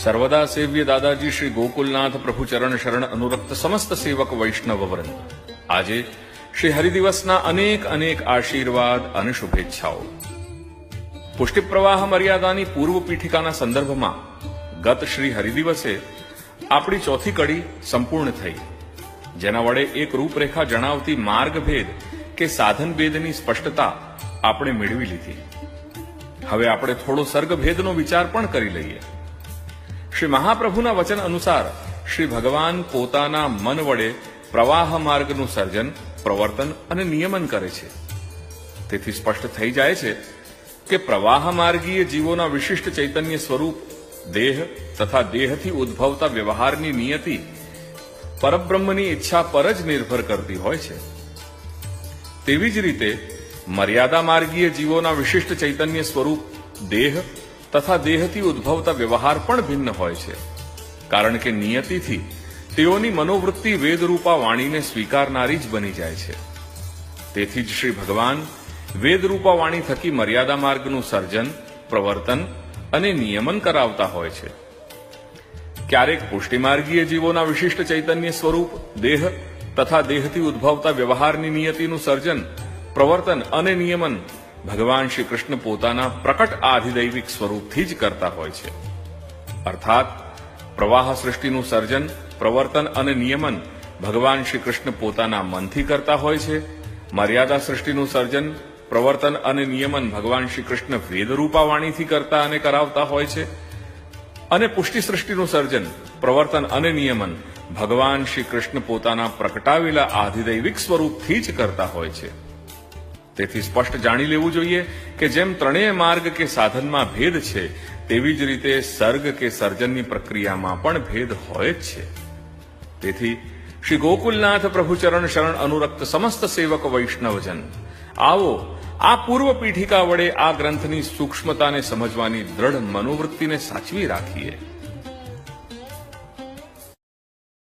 सर्वदा सेव्य दादाजी श्री गोकुलनाथ प्रभु चरण शरण अनुरक्त समस्त सेवक वैष्णव वृंद આજે શ્રી હરિદિવસના અનેક અનેક આશીર્વાદ અને શુભેચ્છાઓ। પુષ્ટિ પ્રવાહ મર્યાદાની પૂર્વ પીઠિકાના સંદર્ભમાં ગત શ્રી હરિદિવસે આપણી ચોથી કડી સંપૂર્ણ થઈ, જેના વડે એક રૂપરેખા જણાવતી માર્ગભેદ કે સાધનભેદની સ્પષ્ટતા આપણે મેળવી લીધી। હવે આપણે થોડો સર્ગભેદનો વિચાર પણ કરી લઈએ। શ્રી મહાપ્રભુના વચન અનુસાર શ્રી ભગવાન પોતાના મન વડે પ્રવાહ માર્ગનું સર્જન, પ્રવર્તન અને નિયમન કરે છે। તેથી સ્પષ્ટ થઈ જાય છે કે પ્રવાહ માર્ગીય જીવોના વિશિષ્ટ ચૈતન્ય સ્વરૂપ દેહ તથા દેહથી ઉદ્ભવતા વ્યવહારની નિયતિ પરબ્રહ્મની ઈચ્છા પર જ નિર્ભર કરતી હોય છે। તેવી જ રીતે મર્યાદા માર્ગીય જીવોના વિશિષ્ટ ચૈતન્ય સ્વરૂપ દેહ તથા દેહથી ઉદ્ભવતા વ્યવહાર પણ ભિન્ન હોય છે, કારણ કે નિયતિથી તેઓની મનોવૃત્તિ વેદરૂપા વાણીને સ્વીકારનારી જ બની જાય છે। તેથી જ શ્રી ભગવાન વેદરૂપા વાણી થકી મર્યાદા માર્ગનું સર્જન, પ્રવર્તન અને નિયમન કરાવતા હોય છે। ક્યારેક પુષ્ટિમાર્ગીય જીવોના વિશિષ્ટ ચૈતન્ય સ્વરૂપ દેહ તથા દેહથી ઉદ્ભવતા વ્યવહારની નિયતિનું સર્જન, પ્રવર્તન અને નિયમન ભગવાન શ્રી કૃષ્ણ પોતાના પ્રકટ આધિદૈવિક સ્વરૂપથી જ કરતા હોય છે। અર્થાત પ્રવાહ સૃષ્ટિનું સર્જન, પ્રવર્તન અને નિયમન ભગવાન શ્રી કૃષ્ણ પોતાના મનથી કરતા હોય છે। મર્યાદા સૃષ્ટિનું સર્જન, પ્રવર્તન અને નિયમન ભગવાન શ્રી કૃષ્ણ વેદરૂપા વાણીથી કરતા અને કરાવતા હોય છે, અને પુષ્ટિ સૃષ્ટિનું સર્જન, પ્રવર્તન અને નિયમન ભગવાન શ્રી કૃષ્ણ પોતાના પ્રગટાવેલા આધિદૈવિક સ્વરૂપથી જ કરતા હોય છે। તેથી સ્પષ્ટ જાણી લેવું જોઈએ કે જેમ ત્રણેય માર્ગ કે સાધનમાં ભેદ છે, તેવી જ રીતે સર્ગ કે સર્જનની પ્રક્રિયામાં પણ ભેદ હોય જ છે। તેથી શ્રી ગોકુલનાથ પ્રભુ ચરણ શરણ અનુરક્ત સમસ્ત સેવક વૈષ્ણવજન, આવો આ પૂર્વ પીઠિકા વડે આ ગ્રંથની સૂક્ષ્મતાને સમજવાની દ્રઢ મનોવૃત્તિને સાચવી રાખીએ।